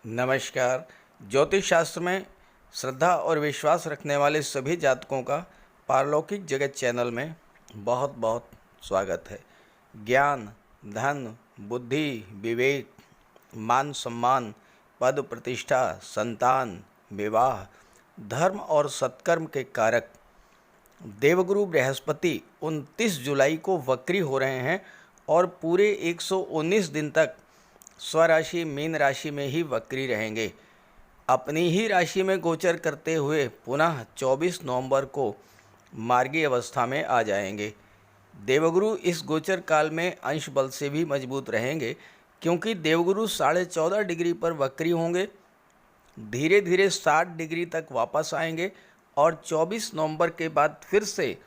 नमस्कार। ज्योतिष शास्त्र में श्रद्धा और विश्वास रखने वाले सभी जातकों का पारलौकिक जगत चैनल में बहुत बहुत स्वागत है। ज्ञान, धन, बुद्धि, विवेक, मान सम्मान, पद प्रतिष्ठा, संतान, विवाह, धर्म और सत्कर्म के कारक देवगुरु बृहस्पति 29 जुलाई को वक्री हो रहे हैं और पूरे 119 दिन तक स्वराशि मीन राशि में ही वक्री रहेंगे। अपनी ही राशि में गोचर करते हुए पुनः 24 नवंबर को मार्गी अवस्था में आ जाएंगे। देवगुरु इस गोचर काल में अंश बल से भी मजबूत रहेंगे, क्योंकि देवगुरु 14.5 डिग्री पर वक्री होंगे, धीरे धीरे 60 डिग्री तक वापस आएंगे और 24 नवंबर के बाद फिर से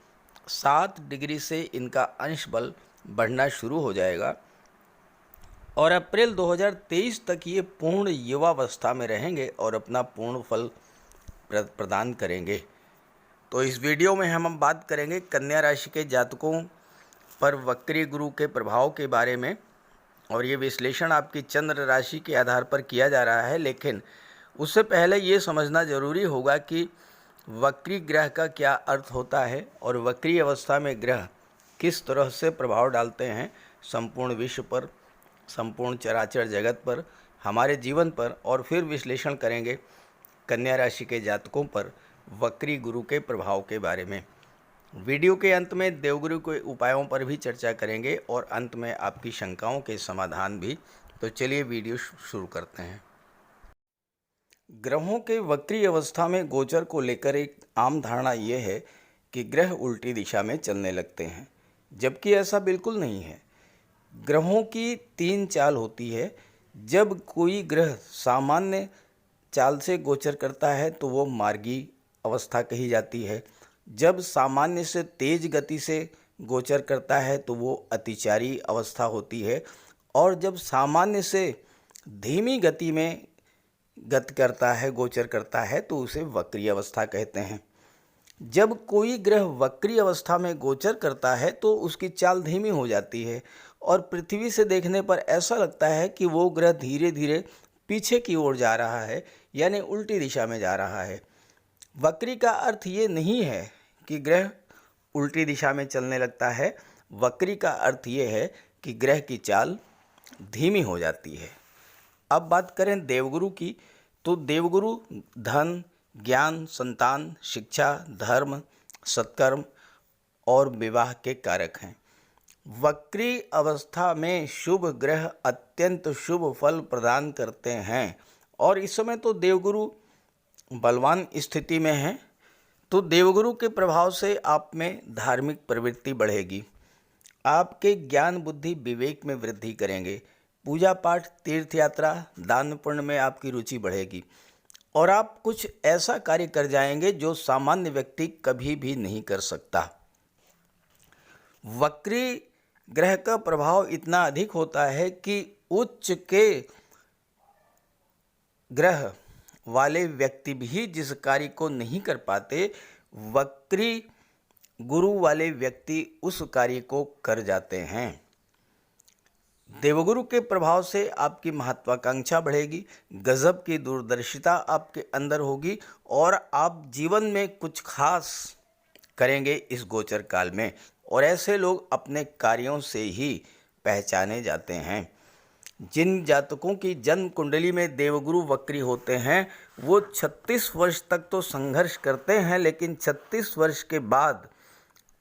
7 डिग्री से इनका अंश बल बढ़ना शुरू हो जाएगा और अप्रैल 2023 तक ये पूर्ण युवावस्था में रहेंगे और अपना पूर्ण फल प्रदान करेंगे। तो इस वीडियो में हम बात करेंगे कन्या राशि के जातकों पर वक्री गुरु के प्रभाव के बारे में, और ये विश्लेषण आपकी चंद्र राशि के आधार पर किया जा रहा है। लेकिन उससे पहले ये समझना जरूरी होगा कि वक्री ग्रह का क्या अर्थ होता है और वक्री अवस्था में ग्रह किस तरह से प्रभाव डालते हैं संपूर्ण विश्व पर, संपूर्ण चराचर जगत पर, हमारे जीवन पर, और फिर विश्लेषण करेंगे कन्या राशि के जातकों पर वक्री गुरु के प्रभाव के बारे में। वीडियो के अंत में देवगुरु के उपायों पर भी चर्चा करेंगे और अंत में आपकी शंकाओं के समाधान भी। तो चलिए वीडियो शुरू करते हैं। ग्रहों के वक्री अवस्था में गोचर को लेकर एक आम धारणा यह है कि ग्रह उल्टी दिशा में चलने लगते हैं, जबकि ऐसा बिल्कुल नहीं है। ग्रहों की 3 चाल होती है। जब कोई ग्रह सामान्य चाल से गोचर करता है तो वो मार्गी अवस्था कही जाती है। जब सामान्य से तेज गति से गोचर करता है तो वो अतिचारी अवस्था होती है, और जब सामान्य से धीमी गति में गति करता है, गोचर करता है, तो उसे वक्री अवस्था कहते हैं। जब कोई ग्रह वक्री अवस्था में गोचर करता है तो उसकी चाल धीमी हो जाती है और पृथ्वी से देखने पर ऐसा लगता है कि वो ग्रह धीरे धीरे पीछे की ओर जा रहा है, यानी उल्टी दिशा में जा रहा है। वक्री का अर्थ ये नहीं है कि ग्रह उल्टी दिशा में चलने लगता है। वक्री का अर्थ ये है कि ग्रह की चाल धीमी हो जाती है। अब बात करें देवगुरु की, तो देवगुरु धन, ज्ञान, संतान, शिक्षा, धर्म, सत्कर्म और विवाह के कारक हैं। वक्री अवस्था में शुभ ग्रह अत्यंत शुभ फल प्रदान करते हैं और इस समय तो देवगुरु बलवान स्थिति में हैं। तो देवगुरु के प्रभाव से आप में धार्मिक प्रवृत्ति बढ़ेगी, आपके ज्ञान, बुद्धि, विवेक में वृद्धि करेंगे। पूजा पाठ, तीर्थ यात्रा, दान पुण्य में आपकी रुचि बढ़ेगी और आप कुछ ऐसा कार्य कर जाएंगे जो सामान्य व्यक्ति कभी भी नहीं कर सकता। वक्री ग्रह का प्रभाव इतना अधिक होता है कि उच्च के ग्रह वाले व्यक्ति भी जिस कार्य को नहीं कर पाते, वक्री गुरु वाले व्यक्ति उस कार्य को कर जाते हैं। देवगुरु के प्रभाव से आपकी महत्वाकांक्षा बढ़ेगी, गजब की दूरदर्शिता आपके अंदर होगी और आप जीवन में कुछ खास करेंगे इस गोचर काल में, और ऐसे लोग अपने कार्यों से ही पहचाने जाते हैं। जिन जातकों की जन्म कुंडली में देवगुरु वक्री होते हैं वो 36 वर्ष तक तो संघर्ष करते हैं, लेकिन 36 वर्ष के बाद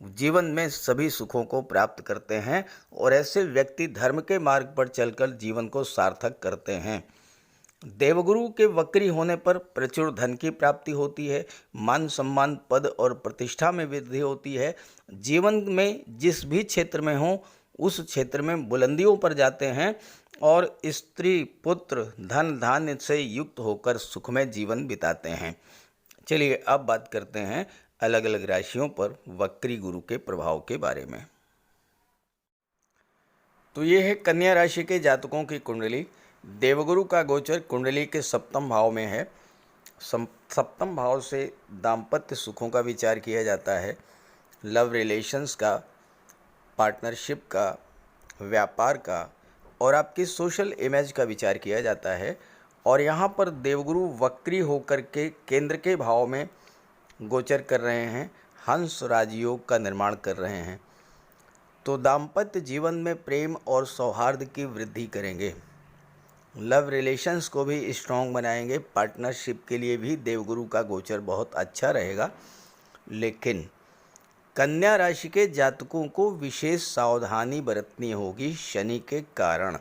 जीवन में सभी सुखों को प्राप्त करते हैं और ऐसे व्यक्ति धर्म के मार्ग पर चलकर जीवन को सार्थक करते हैं। देवगुरु के वक्री होने पर प्रचुर धन की प्राप्ति होती है, मान सम्मान, पद और प्रतिष्ठा में वृद्धि होती है। जीवन में जिस भी क्षेत्र में हो उस क्षेत्र में बुलंदियों पर जाते हैं और स्त्री, पुत्र, धन धान्य से युक्त होकर सुखमय जीवन बिताते हैं। चलिए अब बात करते हैं अलग अलग राशियों पर वक्री गुरु के प्रभाव के बारे में। तो ये है कन्या राशि के जातकों की कुंडली। देवगुरु का गोचर कुंडली के सप्तम भाव में है। सप्तम भाव से दाम्पत्य सुखों का विचार किया जाता है, लव रिलेशंस का, पार्टनरशिप का, व्यापार का और आपकी सोशल इमेज का विचार किया जाता है। और यहाँ पर देवगुरु वक्री होकर के केंद्र के भाव में गोचर कर रहे हैं, हंस राजयोग का निर्माण कर रहे हैं, तो दाम्पत्य जीवन में प्रेम और सौहार्द की वृद्धि करेंगे, लव रिलेशंस को भी स्ट्रॉन्ग बनाएंगे। पार्टनरशिप के लिए भी देवगुरु का गोचर बहुत अच्छा रहेगा। लेकिन कन्या राशि के जातकों को विशेष सावधानी बरतनी होगी शनि के कारण,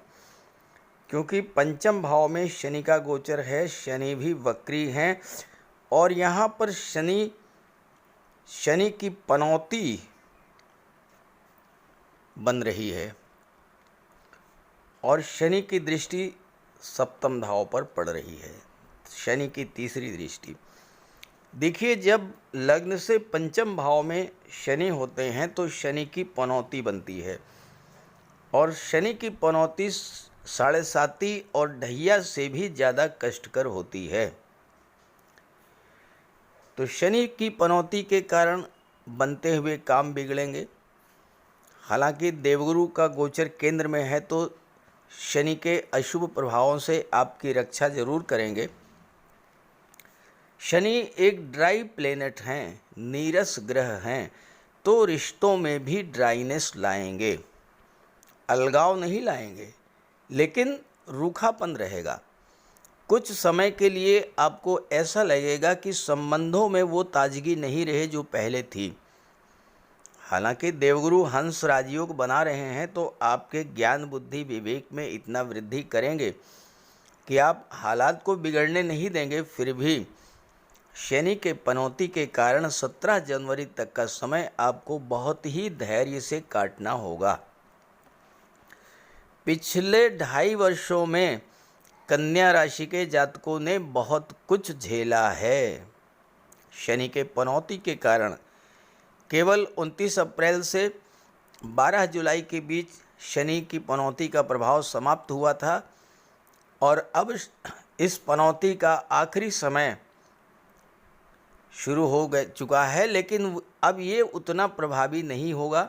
क्योंकि पंचम भाव में शनि का गोचर है, शनि भी वक्री हैं और यहाँ पर शनि की पनौती बन रही है और शनि की दृष्टि सप्तम भाव पर पड़ रही है, शनि की तीसरी दृष्टि। देखिए, जब लग्न से पंचम भाव में शनि होते हैं तो शनि की पनौती बनती है और शनि की पनौती साढ़े साती और ढैया से भी ज़्यादा कष्टकर होती है। तो शनि की पनौती के कारण बनते हुए काम बिगड़ेंगे। हालांकि देवगुरु का गोचर केंद्र में है तो शनि के अशुभ प्रभावों से आपकी रक्षा जरूर करेंगे। शनि एक ड्राई प्लेनेट हैं, नीरस ग्रह हैं, तो रिश्तों में भी ड्राइनेस लाएंगे, अलगाव नहीं लाएंगे, लेकिन रूखापन रहेगा। कुछ समय के लिए आपको ऐसा लगेगा कि संबंधों में वो ताजगी नहीं रहे जो पहले थी। हालांकि देवगुरु हंस राजयोग बना रहे हैं तो आपके ज्ञान बुद्धि विवेक में इतना वृद्धि करेंगे कि आप हालात को बिगड़ने नहीं देंगे। फिर भी शनि के पनौती के कारण 17 जनवरी तक का समय आपको बहुत ही धैर्य से काटना होगा। पिछले 2.5 वर्षों में कन्या राशि के जातकों ने बहुत कुछ झेला है। शनि के पनौती के कारण केवल 29 अप्रैल से 12 जुलाई के बीच शनि की पनौती का प्रभाव समाप्त हुआ था और अब इस पनौती का आखिरी समय शुरू हो चुका है, लेकिन अब ये उतना प्रभावी नहीं होगा।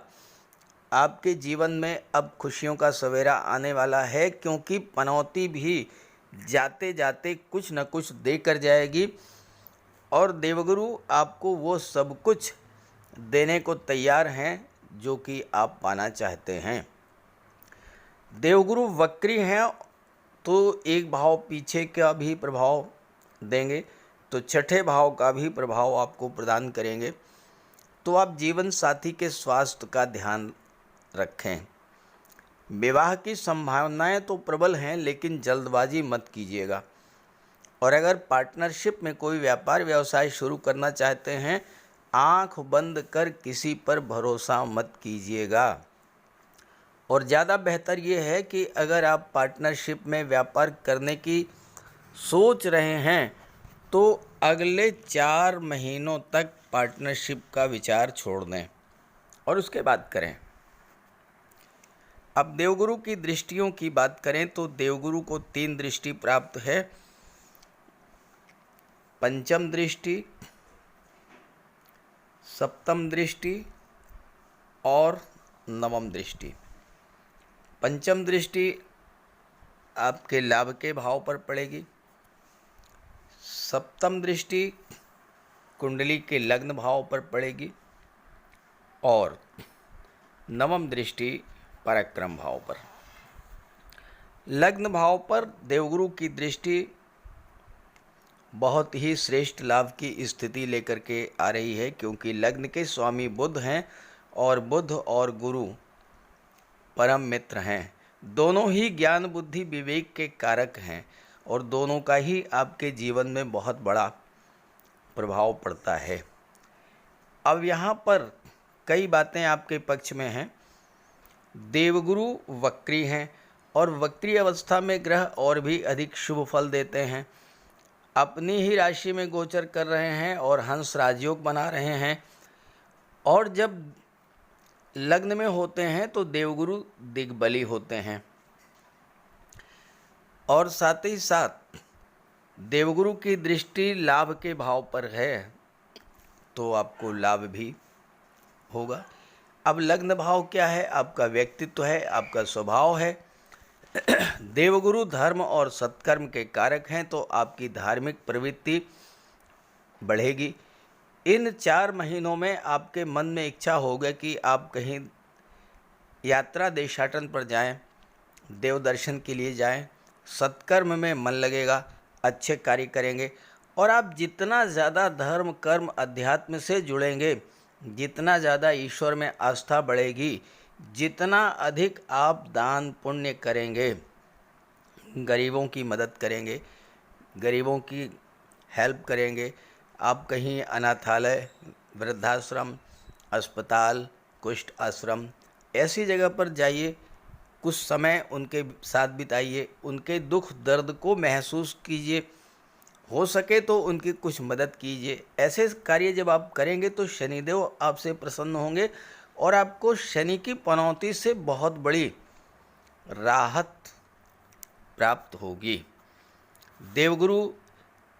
आपके जीवन में अब खुशियों का सवेरा आने वाला है, क्योंकि पनौती भी जाते जाते कुछ न कुछ देकर जाएगी और देवगुरु आपको वो सब कुछ देने को तैयार हैं जो कि आप पाना चाहते हैं। देवगुरु वक्री हैं तो एक भाव पीछे का भी प्रभाव देंगे, तो छठे भाव का भी प्रभाव आपको प्रदान करेंगे। तो आप जीवन साथी के स्वास्थ्य का ध्यान रखें। विवाह की संभावनाएं तो प्रबल हैं, लेकिन जल्दबाजी मत कीजिएगा। और अगर पार्टनरशिप में कोई व्यापार व्यवसाय शुरू करना चाहते हैं, आंख बंद कर किसी पर भरोसा मत कीजिएगा। और ज़्यादा बेहतर ये है कि अगर आप पार्टनरशिप में व्यापार करने की सोच रहे हैं तो अगले 4 महीनों तक पार्टनरशिप का विचार छोड़ दें और उसके बाद करें। अब देवगुरु की दृष्टियों की बात करें तो देवगुरु को 3 दृष्टि प्राप्त है, पंचम दृष्टि, सप्तम दृष्टि और नवम दृष्टि। पंचम दृष्टि आपके लाभ के भाव पर पड़ेगी, सप्तम दृष्टि कुंडली के लग्न भाव पर पड़ेगी और नवम दृष्टि पराक्रम भाव पर। लग्न भाव पर देवगुरु की दृष्टि बहुत ही श्रेष्ठ लाभ की स्थिति लेकर के आ रही है, क्योंकि लग्न के स्वामी बुध हैं और बुध और गुरु परम मित्र हैं। दोनों ही ज्ञान बुद्धि विवेक के कारक हैं और दोनों का ही आपके जीवन में बहुत बड़ा प्रभाव पड़ता है। अब यहाँ पर कई बातें आपके पक्ष में हैं। देवगुरु वक्री हैं और वक्री अवस्था में ग्रह और भी अधिक शुभ फल देते हैं। अपनी ही राशि में गोचर कर रहे हैं और हंस राजयोग बना रहे हैं, और जब लग्न में होते हैं तो देवगुरु दिग्बली होते हैं और साथ ही साथ देवगुरु की दृष्टि लाभ के भाव पर है, तो आपको लाभ भी होगा। अब लग्न भाव क्या है? आपका व्यक्तित्व है, आपका स्वभाव है। देवगुरु धर्म और सत्कर्म के कारक हैं, तो आपकी धार्मिक प्रवृत्ति बढ़ेगी। इन 4 महीनों में आपके मन में इच्छा होगा कि आप कहीं यात्रा देशाटन पर जाएं, देव दर्शन के लिए जाएं, सत्कर्म में मन लगेगा, अच्छे कार्य करेंगे और आप जितना ज़्यादा धर्म कर्म अध्यात्म से जुड़ेंगे, जितना ज़्यादा ईश्वर में आस्था बढ़ेगी, जितना अधिक आप दान पुण्य करेंगे, गरीबों की मदद करेंगे, गरीबों की हेल्प करेंगे, आप कहीं अनाथालय, वृद्धाश्रम, अस्पताल, कुष्ठ आश्रम ऐसी जगह पर जाइए, कुछ समय उनके साथ बिताइए, उनके दुख दर्द को महसूस कीजिए, हो सके तो उनकी कुछ मदद कीजिए। ऐसे कार्य जब आप करेंगे तो शनिदेव आपसे प्रसन्न होंगे और आपको शनि की पनौती से बहुत बड़ी राहत प्राप्त होगी। देवगुरु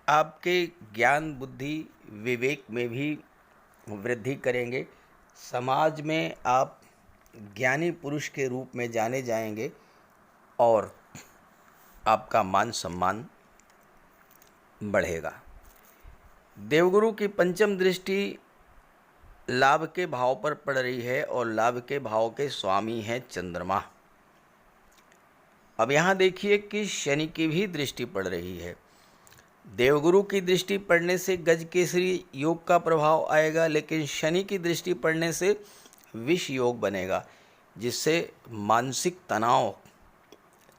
आपके ज्ञान बुद्धि विवेक में भी वृद्धि करेंगे। समाज में आप ज्ञानी पुरुष के रूप में जाने जाएंगे और आपका मान सम्मान बढ़ेगा। देवगुरु की पंचम दृष्टि लाभ के भाव पर पड़ रही है और लाभ के भाव के स्वामी हैं चंद्रमा। अब यहाँ देखिए कि शनि की भी दृष्टि पड़ रही है। देवगुरु की दृष्टि पड़ने से गज केसरी योग का प्रभाव आएगा, लेकिन शनि की दृष्टि पड़ने से विष योग बनेगा, जिससे मानसिक तनाव,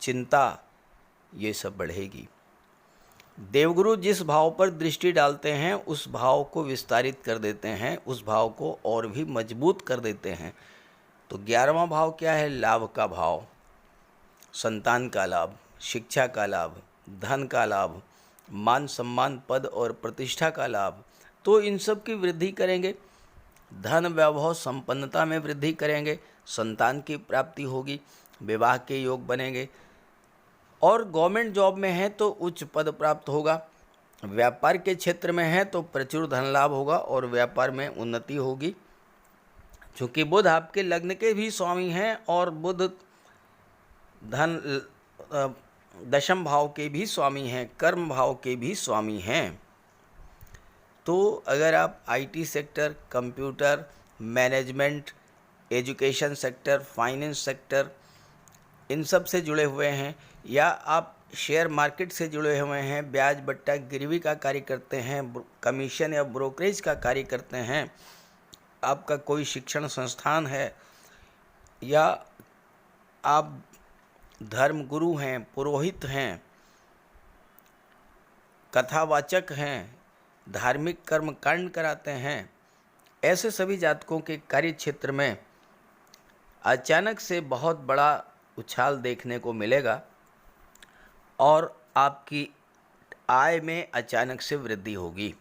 चिंता ये सब बढ़ेगी। देवगुरु जिस भाव पर दृष्टि डालते हैं उस भाव को विस्तारित कर देते हैं, उस भाव को और भी मजबूत कर देते हैं। तो 11वां भाव क्या है? लाभ का भाव, संतान का लाभ, शिक्षा का लाभ, धन का लाभ, मान सम्मान पद और प्रतिष्ठा का लाभ। तो इन सब की वृद्धि करेंगे, धन वैभव संपन्नता में वृद्धि करेंगे, संतान की प्राप्ति होगी, विवाह के योग बनेंगे और गवर्नमेंट जॉब में है तो उच्च पद प्राप्त होगा, व्यापार के क्षेत्र में है तो प्रचुर धन लाभ होगा और व्यापार में उन्नति होगी। चूँकि बुध आपके लग्न के भी स्वामी हैं और बुध धन दशम भाव के भी स्वामी हैं, कर्म भाव के भी स्वामी हैं। तो अगर आप IT sector, computer, management, education sector, finance sector in सब से जुड़े हुए हैं या आप शेयर मार्केट से जुड़े हुए हैं, ब्याज बट्टा गिरवी का कार्य करते हैं, कमीशन या ब्रोकरेज का कार्य करते हैं, आपका कोई शिक्षण संस्थान है या आप धर्म गुरु हैं, पुरोहित हैं, कथावाचक हैं, धार्मिक कर्म कांड कराते हैं, ऐसे सभी जातकों के कार्य क्षेत्र में अचानक से बहुत बड़ा उछाल देखने को मिलेगा और आपकी आय में अचानक से वृद्धि होगी।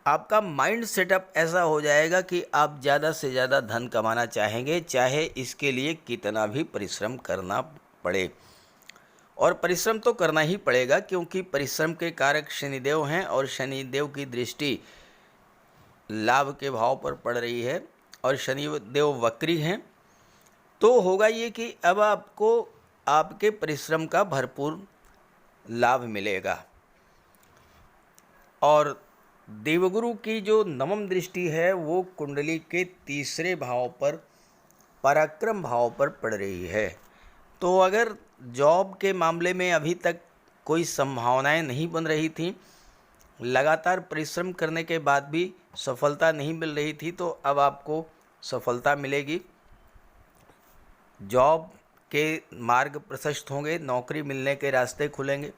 आपका माइंड सेटअप ऐसा हो जाएगा कि आप ज़्यादा से ज़्यादा धन कमाना चाहेंगे, चाहे इसके लिए कितना भी परिश्रम करना पड़े। और परिश्रम तो करना ही पड़ेगा क्योंकि परिश्रम के कारक शनिदेव हैं और शनिदेव की दृष्टि लाभ के भाव पर पड़ रही है और शनिदेव वक्री हैं। तो होगा ये कि अब आपको आपके परिश्रम का भरपूर लाभ मिलेगा। और देवगुरु की जो नवम दृष्टि है वो कुंडली के तीसरे भाव पर, पराक्रम भाव पर पड़ रही है। तो अगर जॉब के मामले में अभी तक कोई संभावनाएं नहीं बन रही थी, लगातार परिश्रम करने के बाद भी सफलता नहीं मिल रही थी, तो अब आपको सफलता मिलेगी। जॉब के मार्ग प्रशस्त होंगे, नौकरी मिलने के रास्ते खुलेंगे।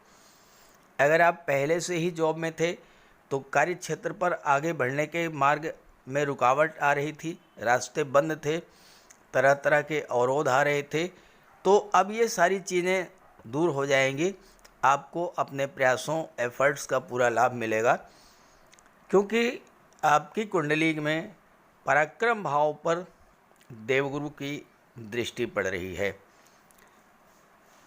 अगर आप पहले से ही जॉब में थे तो कार्य क्षेत्र पर आगे बढ़ने के मार्ग में रुकावट आ रही थी, रास्ते बंद थे, तरह तरह के अवरोध आ रहे थे, तो अब ये सारी चीज़ें दूर हो जाएंगी। आपको अपने प्रयासों, एफर्ट्स का पूरा लाभ मिलेगा क्योंकि आपकी कुंडली में पराक्रम भाव पर देवगुरु की दृष्टि पड़ रही है।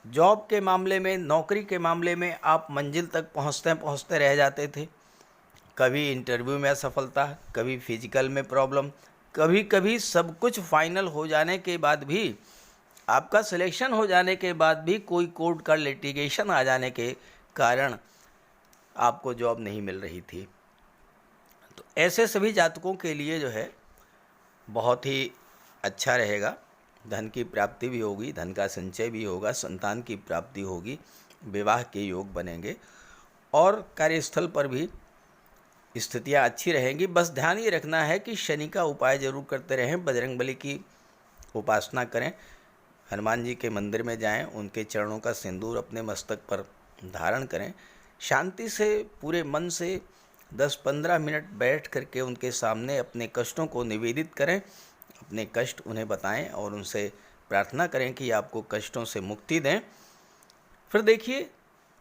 जॉब के मामले में, नौकरी के मामले में आप मंजिल तक पहुंचते पहुंचते रह जाते थे। कभी इंटरव्यू में असफलता, कभी फिजिकल में प्रॉब्लम, कभी कभी सब कुछ फाइनल हो जाने के बाद भी आपका सिलेक्शन हो जाने के बाद भी कोई कोर्ट का लिटिगेशन आ जाने के कारण आपको जॉब नहीं मिल रही थी। तो ऐसे सभी जातकों के लिए जो है बहुत ही अच्छा रहेगा। धन की प्राप्ति भी होगी, धन का संचय भी होगा, संतान की प्राप्ति होगी, विवाह के योग बनेंगे और कार्यस्थल पर भी स्थितियाँ अच्छी रहेंगी। बस ध्यान ये रखना है कि शनि का उपाय जरूर करते रहें, बजरंगबली की उपासना करें, हनुमान जी के मंदिर में जाएं, उनके चरणों का सिंदूर अपने मस्तक पर धारण करें, शांति से पूरे मन से 10-15 मिनट बैठ करके उनके सामने अपने कष्टों को निवेदित करें, अपने कष्ट उन्हें बताएं और उनसे प्रार्थना करें कि आपको कष्टों से मुक्ति दें। फिर देखिए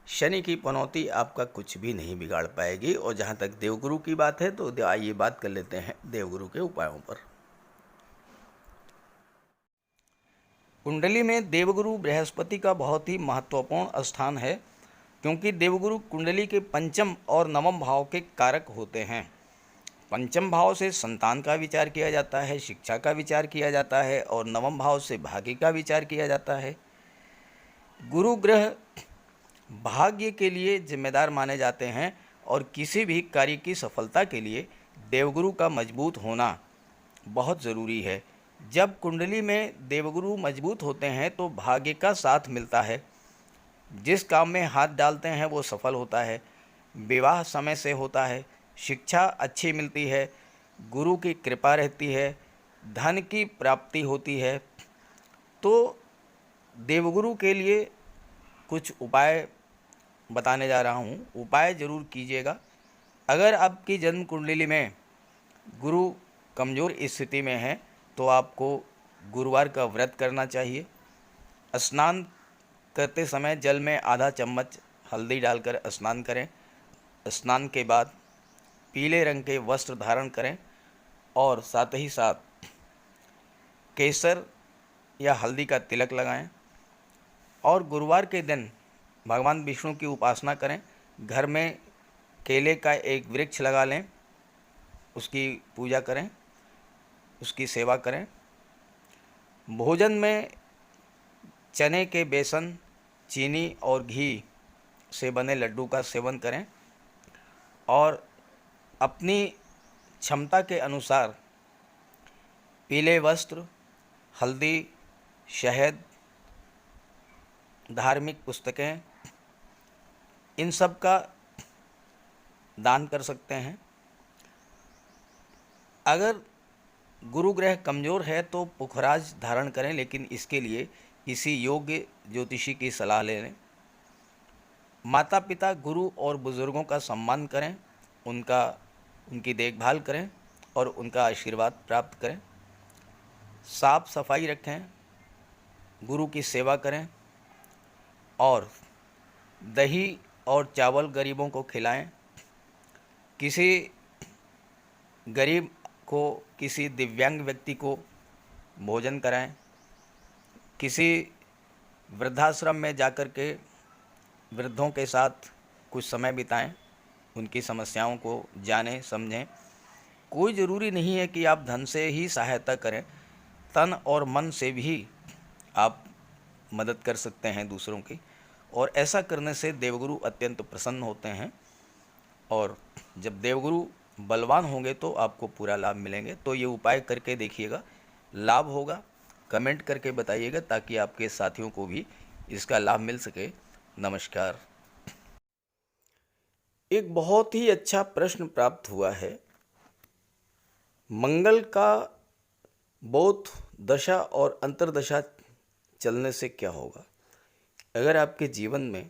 शनि की पनौती आपका कुछ भी नहीं बिगाड़ पाएगी। और जहाँ तक देवगुरु की बात है तो आइए बात कर लेते हैं देवगुरु के उपायों पर। कुंडली में देवगुरु बृहस्पति का बहुत ही महत्वपूर्ण स्थान है, क्योंकि देवगुरु कुंडली के पंचम और नवम भाव के कारक होते हैं। पंचम भाव से संतान का विचार किया जाता है, शिक्षा का विचार किया जाता है और नवम भाव से भाग्य का विचार किया जाता है। गुरु ग्रह भाग्य के लिए जिम्मेदार माने जाते हैं और किसी भी कार्य की सफलता के लिए देवगुरु का मजबूत होना बहुत ज़रूरी है। जब कुंडली में देवगुरु मजबूत होते हैं तो भाग्य का साथ मिलता है, जिस काम में हाथ डालते हैं वो सफल होता है, विवाह समय से होता है, शिक्षा अच्छी मिलती है, गुरु की कृपा रहती है, धन की प्राप्ति होती है। तो देवगुरु के लिए कुछ उपाय बताने जा रहा हूँ, उपाय ज़रूर कीजिएगा। अगर आपकी जन्म कुंडली में गुरु कमज़ोर स्थिति में है तो आपको गुरुवार का व्रत करना चाहिए। स्नान करते समय जल में आधा चम्मच हल्दी डालकर स्नान करें। स्नान के बाद पीले रंग के वस्त्र धारण करें और साथ ही साथ केसर या हल्दी का तिलक लगाएं। और गुरुवार के दिन भगवान विष्णु की उपासना करें। घर में केले का एक वृक्ष लगा लें, उसकी पूजा करें, उसकी सेवा करें। भोजन में चने के बेसन, चीनी और घी से बने लड्डू का सेवन करें और अपनी क्षमता के अनुसार पीले वस्त्र, हल्दी, शहद, धार्मिक पुस्तकें, इन सब का दान कर सकते हैं। अगर गुरु ग्रह कमज़ोर है तो पुखराज धारण करें, लेकिन इसके लिए किसी योग्य ज्योतिषी की सलाह ले लें। माता पिता, गुरु और बुज़ुर्गों का सम्मान करें, उनकी देखभाल करें और उनका आशीर्वाद प्राप्त करें। साफ सफाई रखें, गुरु की सेवा करें और दही और चावल गरीबों को खिलाएं। किसी गरीब को, किसी दिव्यांग व्यक्ति को भोजन कराएं। किसी वृद्धाश्रम में जाकर के वृद्धों के साथ कुछ समय बिताएं, उनकी समस्याओं को जानें समझें। कोई ज़रूरी नहीं है कि आप धन से ही सहायता करें, तन और मन से भी आप मदद कर सकते हैं दूसरों की, और ऐसा करने से देवगुरु अत्यंत प्रसन्न होते हैं। और जब देवगुरु बलवान होंगे तो आपको पूरा लाभ मिलेंगे। तो ये उपाय करके देखिएगा, लाभ होगा। कमेंट करके बताइएगा ताकि आपके साथियों को भी इसका लाभ मिल सके। नमस्कार। एक बहुत ही अच्छा प्रश्न प्राप्त हुआ है। मंगल का बोध दशा और अंतर्दशा चलने से क्या होगा? अगर आपके जीवन में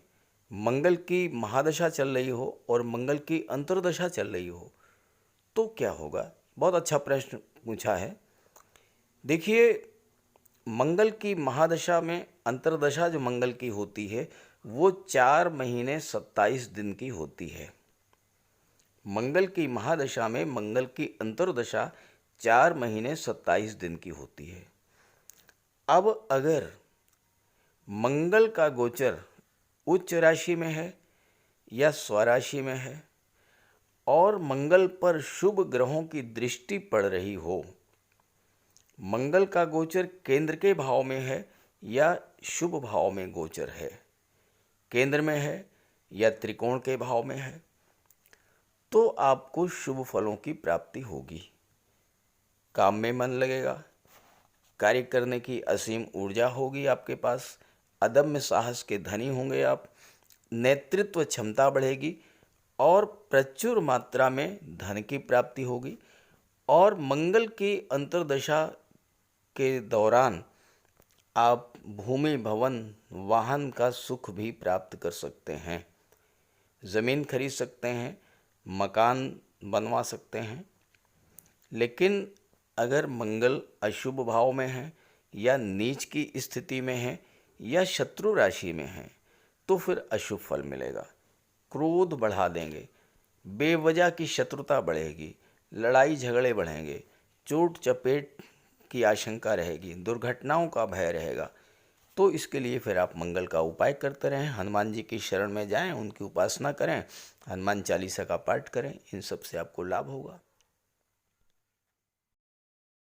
मंगल की महादशा चल रही हो और मंगल की अंतर्दशा चल रही हो तो क्या होगा? बहुत अच्छा प्रश्न पूछा है। देखिए, मंगल की महादशा में अंतर्दशा जो मंगल की होती है वो 4 महीने 27 दिन की होती है। मंगल की महादशा में मंगल की अंतर्दशा 4 महीने 27 दिन की होती है। अब अगर मंगल का गोचर उच्च राशि में है या स्वराशि में है और मंगल पर शुभ ग्रहों की दृष्टि पड़ रही हो, मंगल का गोचर केंद्र के भाव में है या शुभ भाव में गोचर है, केंद्र में है या त्रिकोण के भाव में है, तो आपको शुभ फलों की प्राप्ति होगी। काम में मन लगेगा, कार्य करने की असीम ऊर्जा होगी आपके पास, अदम्य साहस के धनी होंगे आप, नेतृत्व क्षमता बढ़ेगी और प्रचुर मात्रा में धन की प्राप्ति होगी। और मंगल की अंतर्दशा के दौरान आप भूमि, भवन, वाहन का सुख भी प्राप्त कर सकते हैं, ज़मीन खरीद सकते हैं, मकान बनवा सकते हैं। लेकिन अगर मंगल अशुभ भाव में है या नीच की स्थिति में है या शत्रु राशि में है तो फिर अशुभ फल मिलेगा। क्रोध बढ़ा देंगे, बेवजह की शत्रुता बढ़ेगी, लड़ाई झगड़े बढ़ेंगे, चोट चपेट की आशंका रहेगी, दुर्घटनाओं का भय रहेगा। तो इसके लिए फिर आप मंगल का उपाय करते रहें, हनुमान जी की शरण में जाएं, उनकी उपासना करें, हनुमान चालीसा का पाठ करें, इन सब से आपको लाभ होगा।